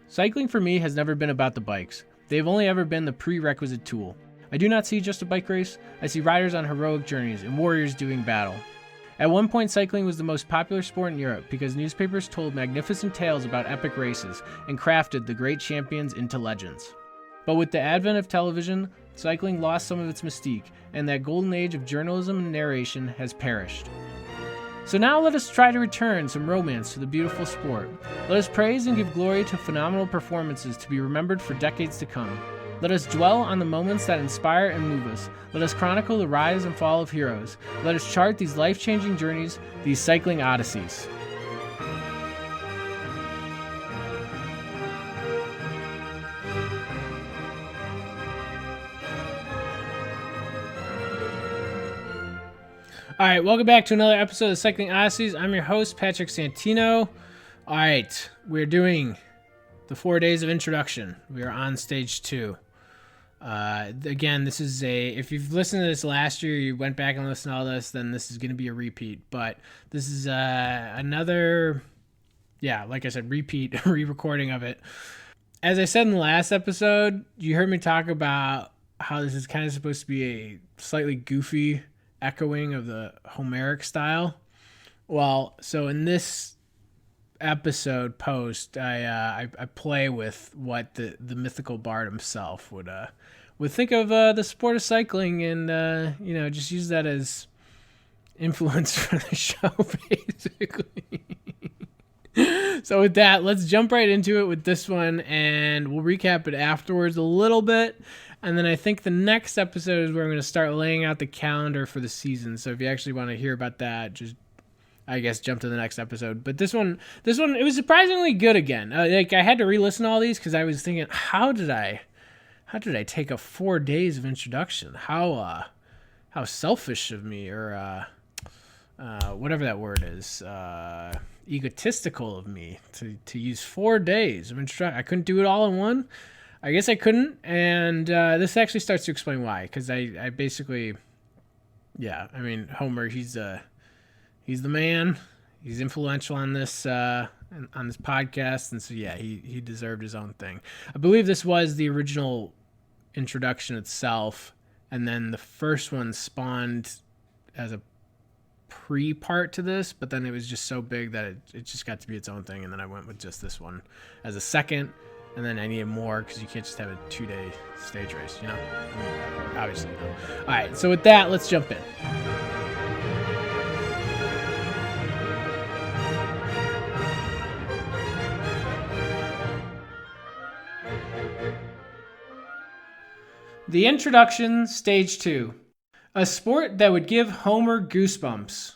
Cycling for me has never been about the bikes. They've only ever been the prerequisite tool. I do not see just a bike race, I see riders on heroic journeys and warriors doing battle. At one point, cycling was the most popular sport in Europe because newspapers told magnificent tales about epic races and crafted the great champions into legends. But with the advent of television, cycling lost some of its mystique, and that golden age of journalism and narration has perished. So now let us try to return some romance to the beautiful sport. Let us praise and give glory to phenomenal performances to be remembered for decades to come. Let us dwell on the moments that inspire and move us. Let us chronicle the rise and fall of heroes. Let us chart these life-changing journeys, these cycling odysseys. All right, welcome back to another episode of Cycling Odysseys. I'm your host, Patrick Santino. All right, we're doing the 4 days of introduction. We are on stage 2. Again, this is if you've listened to this last year, you went back and listened to all this, then this is going to be a repeat. But this is another, like I said, repeat, re-recording of it. As I said in the last episode, you heard me talk about how this is kind of supposed to be a slightly goofy echoing of the Homeric style. Well, so in this episode post, I play with what the mythical bard himself would think of the sport of cycling, and just use that as influence for the show, basically. So with that, let's jump right into it with this one, and we'll recap it afterwards a little bit. And then I think the next episode is where I'm going to start laying out the calendar for the season. So if you actually want to hear about that, just, I guess, jump to the next episode. But this one, it was surprisingly good again. I had to re-listen to all these because I was thinking, how did I take up 4 days of introduction? How selfish of me, or whatever that word is, egotistical of me to use 4 days of introduction. I couldn't do it all in one. I guess I couldn't, and this actually starts to explain why. Because I basically, Homer, he's the man. He's influential on this podcast, and so he deserved his own thing. I believe this was the original introduction itself, and then the first one spawned as a pre-part to this, but then it was just so big that it just got to be its own thing, and then I went with just this one as a second. And then I needed more because you can't just have a 2-day stage race, you know? Obviously, you know. All right, so with that, let's jump in. The introduction, stage 2. A sport that would give Homer goosebumps.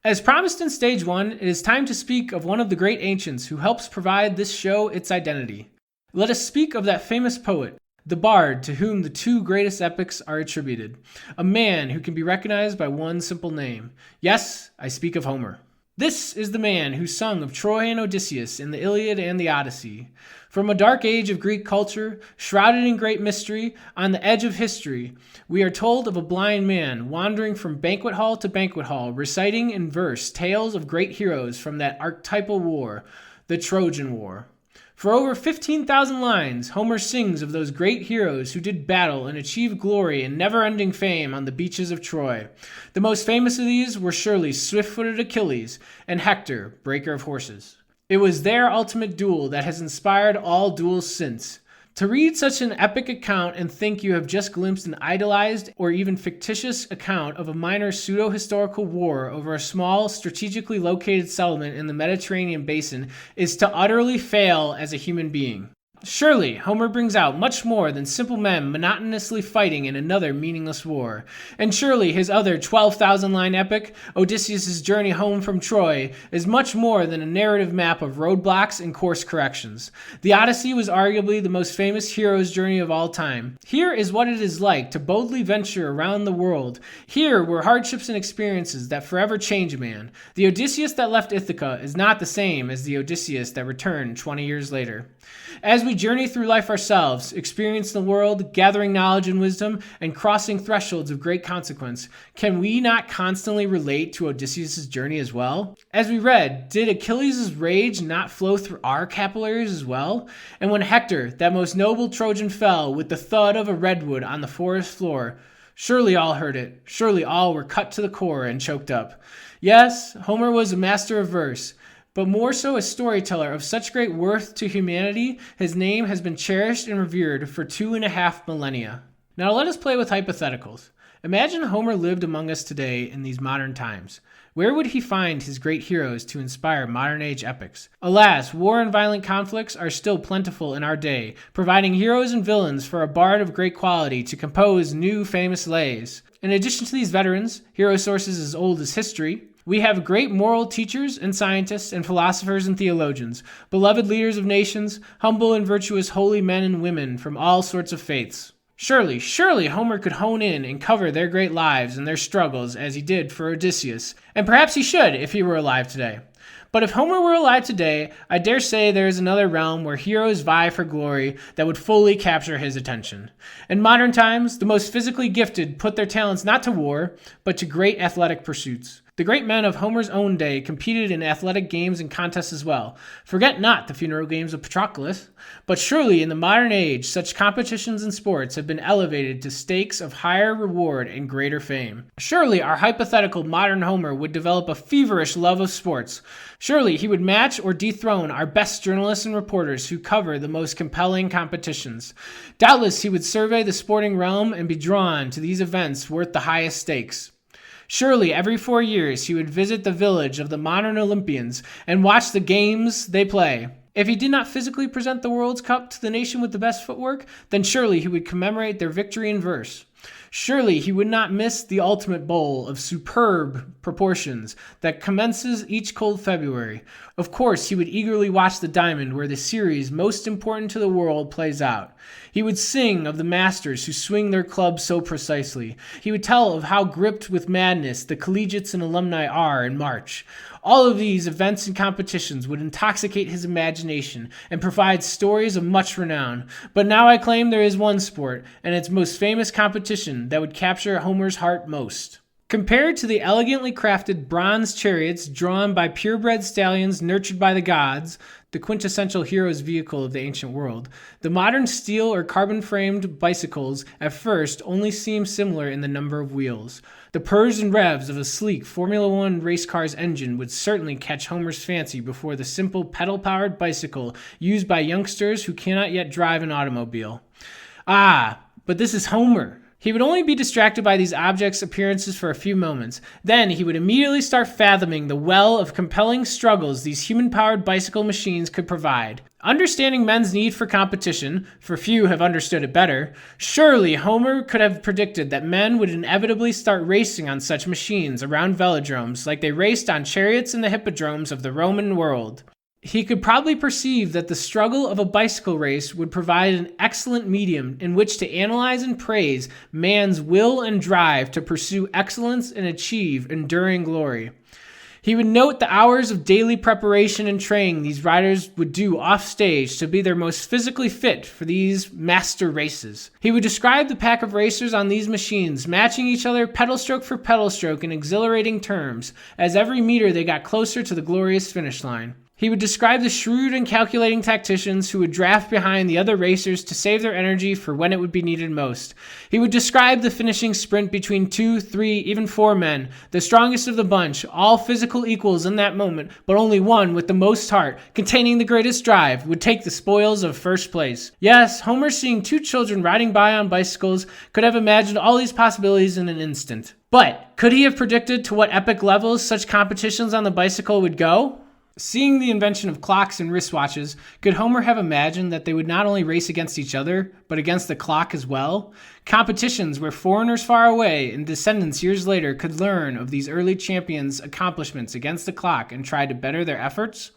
As promised in stage 1, it is time to speak of one of the great ancients who helps provide this show its identity. Let us speak of that famous poet, the bard to whom the 2 greatest epics are attributed, a man who can be recognized by one simple name. Yes, I speak of Homer. This is the man who sung of Troy and Odysseus in the Iliad and the Odyssey. From a dark age of Greek culture, shrouded in great mystery, on the edge of history, we are told of a blind man wandering from banquet hall to banquet hall, reciting in verse tales of great heroes from that archetypal war, the Trojan War. For over 15,000 lines, Homer sings of those great heroes who did battle and achieved glory and never-ending fame on the beaches of Troy. The most famous of these were surely swift-footed Achilles and Hector, breaker of horses. It was their ultimate duel that has inspired all duels since. To read such an epic account and think you have just glimpsed an idealized or even fictitious account of a minor pseudo-historical war over a small, strategically located settlement in the Mediterranean basin is to utterly fail as a human being. Surely, Homer brings out much more than simple men monotonously fighting in another meaningless war. And surely his other 12,000-line epic, Odysseus' journey home from Troy, is much more than a narrative map of roadblocks and course corrections. The Odyssey was arguably the most famous hero's journey of all time. Here is what it is like to boldly venture around the world. Here were hardships and experiences that forever change a man. The Odysseus that left Ithaca is not the same as the Odysseus that returned 20 years later. As we we journey through life ourselves, experience the world, gathering knowledge and wisdom, and crossing thresholds of great consequence, can we not constantly relate to Odysseus' journey as well? As we read, did Achilles' rage not flow through our capillaries as well? And when Hector, that most noble Trojan, fell with the thud of a redwood on the forest floor, surely all heard it. Surely all were cut to the core and choked up. Yes, Homer was a master of verse, but more so a storyteller of such great worth to humanity, his name has been cherished and revered for 2.5 millennia. Now let us play with hypotheticals. Imagine Homer lived among us today in these modern times. Where would he find his great heroes to inspire modern-age epics? Alas, war and violent conflicts are still plentiful in our day, providing heroes and villains for a bard of great quality to compose new famous lays. In addition to these veterans, hero sources as old as history, we have great moral teachers and scientists and philosophers and theologians, beloved leaders of nations, humble and virtuous holy men and women from all sorts of faiths. Surely Homer could hone in and cover their great lives and their struggles as he did for Odysseus, and perhaps he should if he were alive today. But if Homer were alive today, I dare say there is another realm where heroes vie for glory that would fully capture his attention. In modern times, the most physically gifted put their talents not to war, but to great athletic pursuits. The great men of Homer's own day competed in athletic games and contests as well. Forget not the funeral games of Patroclus. But surely in the modern age, such competitions and sports have been elevated to stakes of higher reward and greater fame. Surely our hypothetical modern Homer would develop a feverish love of sports. Surely he would match or dethrone our best journalists and reporters who cover the most compelling competitions. Doubtless he would survey the sporting realm and be drawn to these events worth the highest stakes. Surely every 4 years he would visit the village of the modern Olympians and watch the games they play. If he did not physically present the World's Cup to the nation with the best footwork, then surely he would commemorate their victory in verse. Surely he would not miss the ultimate bowl of superb proportions that commences each cold February. Of course, he would eagerly watch the diamond where the series most important to the world plays out. He would sing of the masters who swing their clubs so precisely. He would tell of how gripped with madness the collegiates and alumni are in March. All of these events and competitions would intoxicate his imagination and provide stories of much renown. But now I claim there is one sport, and its most famous competition, that would capture Homer's heart most. Compared to the elegantly crafted bronze chariots drawn by purebred stallions nurtured by the gods, the quintessential hero's vehicle of the ancient world, the modern steel or carbon-framed bicycles at first only seem similar in the number of wheels. The purrs and revs of a sleek Formula One race car's engine would certainly catch Homer's fancy before the simple pedal-powered bicycle used by youngsters who cannot yet drive an automobile. Ah, but this is Homer. He would only be distracted by these objects' appearances for a few moments. Then he would immediately start fathoming the well of compelling struggles these human-powered bicycle machines could provide. Understanding men's need for competition, for few have understood it better, surely Homer could have predicted that men would inevitably start racing on such machines around velodromes like they raced on chariots in the hippodromes of the Roman world. He could probably perceive that the struggle of a bicycle race would provide an excellent medium in which to analyze and praise man's will and drive to pursue excellence and achieve enduring glory. He would note the hours of daily preparation and training these riders would do off stage to be their most physically fit for these master races. He would describe the pack of racers on these machines, matching each other pedal stroke for pedal stroke in exhilarating terms, as every meter they got closer to the glorious finish line. He would describe the shrewd and calculating tacticians who would draft behind the other racers to save their energy for when it would be needed most. He would describe the finishing sprint between 2, 3, even 4 men, the strongest of the bunch, all physical equals in that moment, but only one with the most heart, containing the greatest drive, would take the spoils of first place. Yes, Homer, seeing 2 children riding by on bicycles, could have imagined all these possibilities in an instant. But could he have predicted to what epic levels such competitions on the bicycle would go? Seeing the invention of clocks and wristwatches, could Homer have imagined that they would not only race against each other, but against the clock as well? Competitions where foreigners far away and descendants years later could learn of these early champions' accomplishments against the clock and try to better their efforts?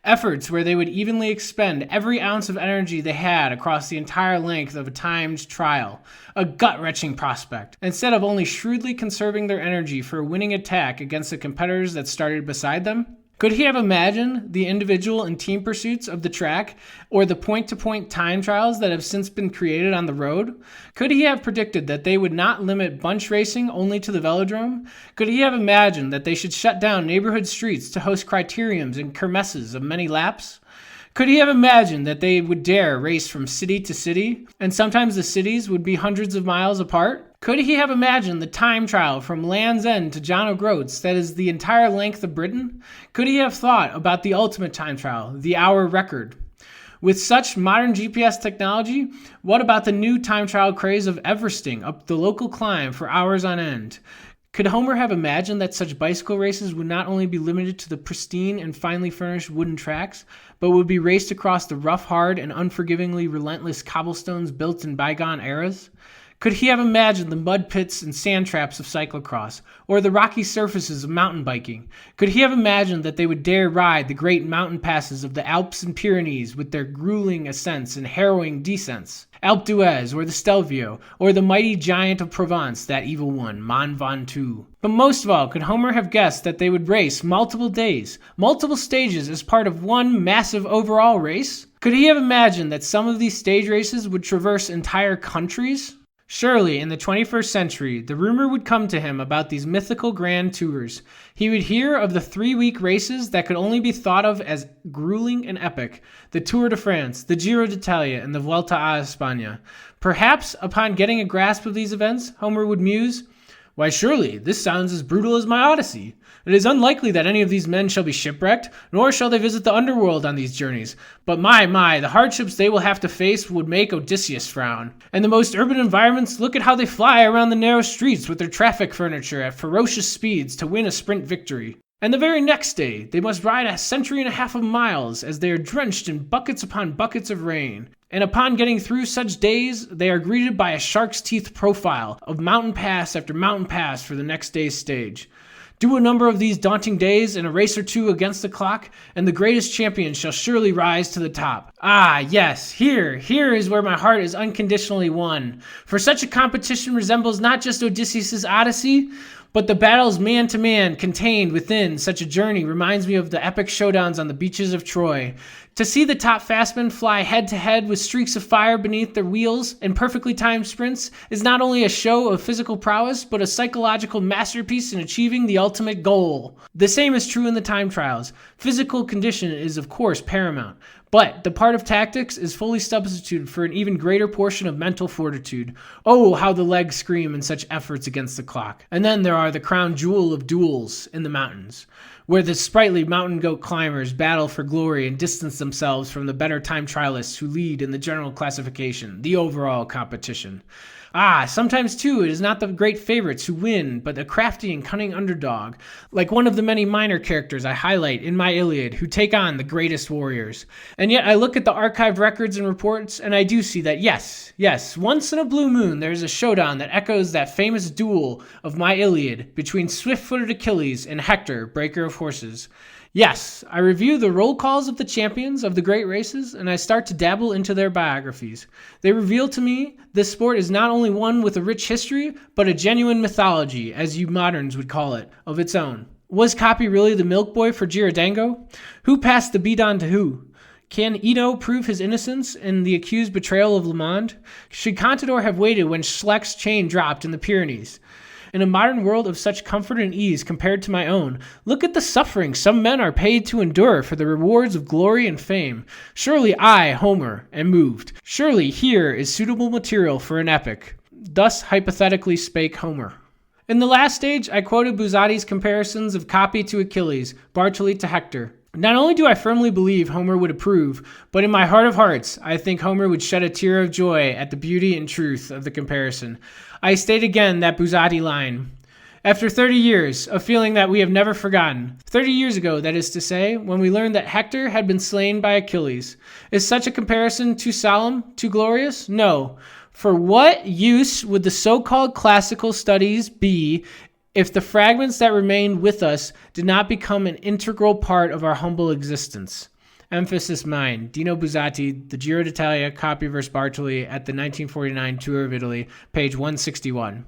Efforts where they would evenly expend every ounce of energy they had across the entire length of a timed trial. A gut-wrenching prospect. Instead of only shrewdly conserving their energy for a winning attack against the competitors that started beside them? Could he have imagined the individual and team pursuits of the track or the point-to-point time trials that have since been created on the road? Could he have predicted that they would not limit bunch racing only to the velodrome? Could he have imagined that they should shut down neighborhood streets to host criteriums and kermesses of many laps? Could he have imagined that they would dare race from city to city, and sometimes the cities would be hundreds of miles apart? Could he have imagined the time trial from Land's End to John O'Groats, that is the entire length of Britain? Could he have thought about the ultimate time trial, the hour record? With such modern GPS technology, what about the new time trial craze of Everesting up the local climb for hours on end? Could Homer have imagined that such bicycle races would not only be limited to the pristine and finely furnished wooden tracks, but would be raced across the rough, hard, and unforgivingly relentless cobblestones built in bygone eras? Could he have imagined the mud pits and sand traps of cyclocross, or the rocky surfaces of mountain biking? Could he have imagined that they would dare ride the great mountain passes of the Alps and Pyrenees with their grueling ascents and harrowing descents? Alpe d'Huez, or the Stelvio, or the mighty giant of Provence, that evil one, Mont Ventoux. But most of all, could Homer have guessed that they would race multiple days, multiple stages as part of one massive overall race? Could he have imagined that some of these stage races would traverse entire countries? Surely, in the 21st century, the rumor would come to him about these mythical grand tours. He would hear of the 3-week races that could only be thought of as grueling and epic, the Tour de France, the Giro d'Italia, and the Vuelta a España. Perhaps, upon getting a grasp of these events, Homer would muse, "Why, surely, this sounds as brutal as my Odyssey. It is unlikely that any of these men shall be shipwrecked, nor shall they visit the underworld on these journeys. But my, the hardships they will have to face would make Odysseus frown. And the most urban environments, look at how they fly around the narrow streets with their traffic furniture at ferocious speeds to win a sprint victory. And the very next day, they must ride 1.5 centuries of miles as they are drenched in buckets upon buckets of rain. And upon getting through such days, they are greeted by a shark's teeth profile of mountain pass after mountain pass for the next day's stage. Do a number of these daunting days and a race or two against the clock, and the greatest champion shall surely rise to the top. Ah, yes, here is where my heart is unconditionally won. For such a competition resembles not just Odysseus' Odyssey, but the battles man-to-man contained within such a journey reminds me of the epic showdowns on the beaches of Troy. To see the top fastmen fly head-to-head with streaks of fire beneath their wheels and perfectly timed sprints is not only a show of physical prowess, but a psychological masterpiece in achieving the ultimate goal. The same is true in the time trials. Physical condition is, of course, paramount, but the part of tactics is fully substituted for an even greater portion of mental fortitude. Oh, how the legs scream in such efforts against the clock. And then there are the crown jewel of duels in the mountains, where the sprightly mountain goat climbers battle for glory and distance themselves from the better time trialists who lead in the general classification, the overall competition. Ah, sometimes too it is not the great favorites who win, but the crafty and cunning underdog, like one of the many minor characters I highlight in my Iliad, who take on the greatest warriors. And yet I look at the archived records and reports, and I do see that yes, once in a blue moon there is a showdown that echoes that famous duel of my Iliad between swift-footed Achilles and Hector, breaker of horses. Yes, I review the roll calls of the champions of the great races, and I start to dabble into their biographies. They reveal to me this sport is not only one with a rich history, but a genuine mythology, as you moderns would call it, of its own. Was Copy really the milk boy for Girardengo? Who passed the bidon to who? Can Ito prove his innocence in the accused betrayal of Le Monde? Should Contador have waited when Schleck's chain dropped in the Pyrenees? In a modern world of such comfort and ease compared to my own, look at the suffering some men are paid to endure for the rewards of glory and fame. Surely I, Homer, am moved. Surely here is suitable material for an epic. Thus hypothetically spake Homer. In the last stage, I quoted Buzzati's comparisons of Copy to Achilles, Bartoli to Hector. Not only do I firmly believe Homer would approve, but in my heart of hearts, I think Homer would shed a tear of joy at the beauty and truth of the comparison. I state again that Buzzati line. After 30 years, a feeling that we have never forgotten. 30 years ago, that is to say, when we learned that Hector had been slain by Achilles. Is such a comparison too solemn, too glorious? No. For what use would the so-called classical studies be if the fragments that remained with us did not become an integral part of our humble existence? Emphasis mine. Dino Buzzati, the Giro d'Italia, Copy vs. Bartoli at the 1949 Tour of Italy, page 161.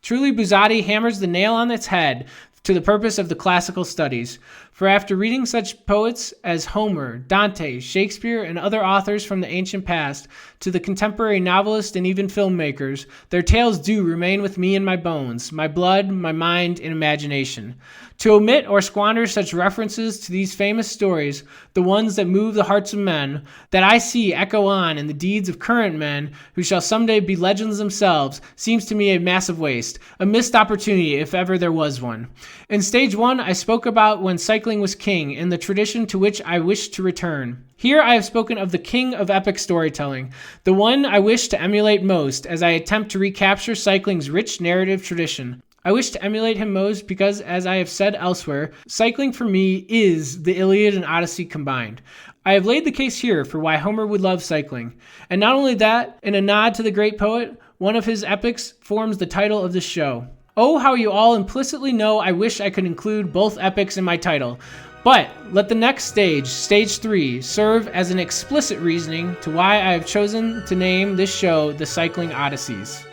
Truly, Buzzati hammers the nail on its head to the purpose of the classical studies. For after reading such poets as Homer, Dante, Shakespeare, and other authors from the ancient past, to the contemporary novelists and even filmmakers, their tales do remain with me in my bones, my blood, my mind, and imagination. To omit or squander such references to these famous stories, the ones that move the hearts of men, that I see echo on in the deeds of current men who shall someday be legends themselves, seems to me a massive waste, a missed opportunity if ever there was one. In stage 1, I spoke about when cycling was king, and the tradition to which I wish to return. Here I have spoken of the king of epic storytelling, the one I wish to emulate most as I attempt to recapture cycling's rich narrative tradition. I wish to emulate him most because, as I have said elsewhere, cycling for me is the Iliad and Odyssey combined. I have laid the case here for why Homer would love cycling. And not only that, in a nod to the great poet, one of his epics forms the title of this show. Oh, how you all implicitly know I wish I could include both epics in my title. But let the next stage, stage 3, serve as an explicit reasoning to why I have chosen to name this show The Cycling Odysseys.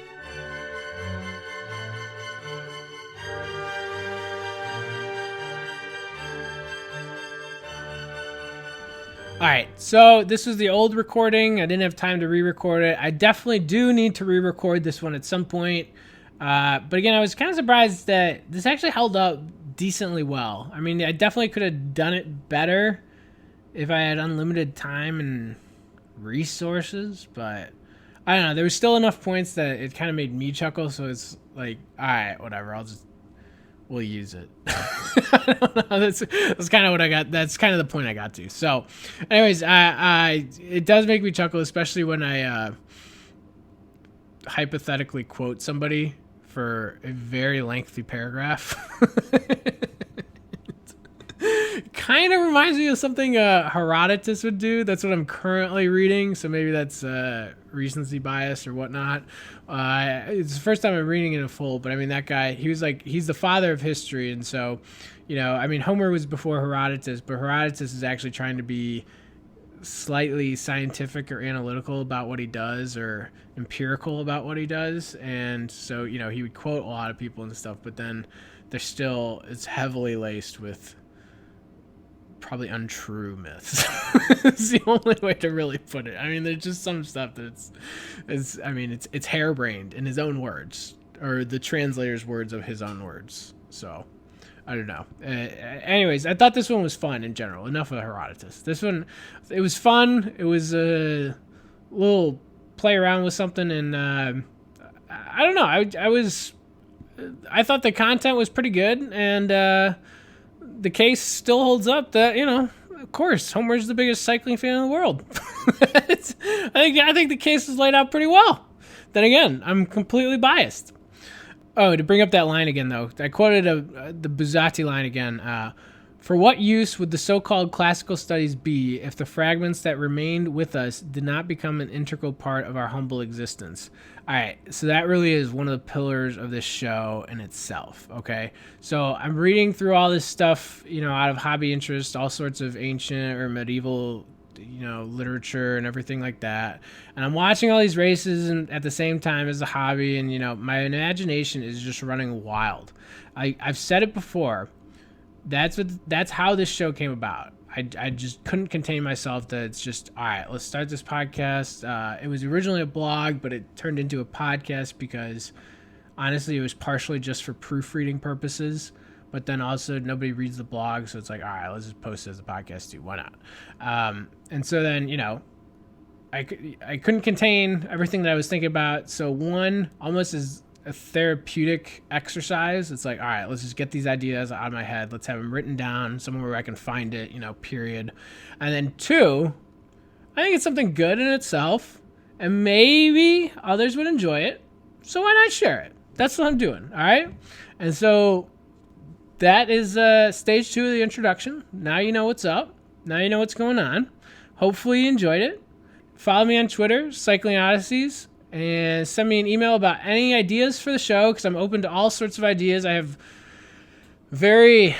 All right, so this was the old recording. I didn't have time to re-record it. I definitely do need to re-record this one at some point. But again, I was kind of surprised that this actually held up decently well. I mean, I definitely could have done it better if I had unlimited time and resources, but I don't know. There was still enough points that it kind of made me chuckle, so it's like, all right, whatever. We'll use it. I don't know. That's kind of what I got. That's kind of the point I got to. So, anyways, it does make me chuckle, especially when I hypothetically quote somebody for a very lengthy paragraph. Kind of reminds me of something Herodotus would do. That's what I'm currently reading, so maybe that's recency bias or whatnot. It's the first time I'm reading it in full, but I mean, that guy, he's the father of history, and so, I mean, Homer was before Herodotus, but Herodotus is actually trying to be slightly scientific or analytical about what he does, or empirical about what he does, and so, he would quote a lot of people and stuff, but then it's heavily laced with probably untrue myths. It's the only way to really put it. I mean, there's just some stuff that it's harebrained in his own words, or the translator's words of his own words. So, I don't know. Anyways, I thought this one was fun in general. Enough of Herodotus. This one, it was fun. It was a little play around with something, and I don't know. I thought the content was pretty good, and the case still holds up that, of course, Homer's the biggest cycling fan in the world. I think the case is laid out pretty well. Then again, I'm completely biased. Oh, to bring up that line again, though, I quoted the Buzzati line again. For what use would the so-called classical studies be if the fragments that remained with us did not become an integral part of our humble existence? All right, so that really is one of the pillars of this show in itself, okay? So I'm reading through all this stuff, out of hobby interest, all sorts of ancient or medieval, literature and everything like that. And I'm watching all these races and at the same time as a hobby, and, my imagination is just running wild. I've said it before. That's how this show came about. I just couldn't contain myself. That it's just, all right, let's start this podcast. It was originally a blog, but it turned into a podcast because honestly it was partially just for proofreading purposes, but then also nobody reads the blog, so it's like, all right, let's just post it as a podcast too. Why not? And so then, I couldn't contain everything that I was thinking about. So one almost is a therapeutic exercise. It's like, all right, let's just get these ideas out of my head. Let's have them written down somewhere where I can find it, period. And then two, I think it's something good in itself, and maybe others would enjoy it. So why not share it? That's what I'm doing. All right. And so that is stage 2 of the introduction. Now you know what's up. Now you know what's going on. Hopefully you enjoyed it. Follow me on Twitter, Cycling Odysseys. And send me an email about any ideas for the show, because I'm open to all sorts of ideas. I have very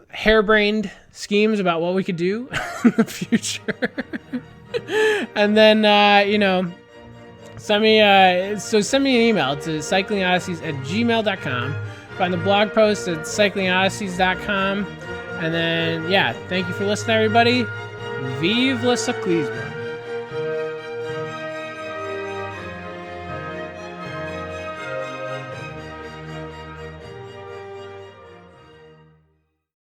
harebrained schemes about what we could do in the future. And then, send me an email to cyclingodysseys@gmail.com. Find the blog post at cyclingodysseys.com. And then, yeah, thank you for listening, everybody. Vive le cyclisme.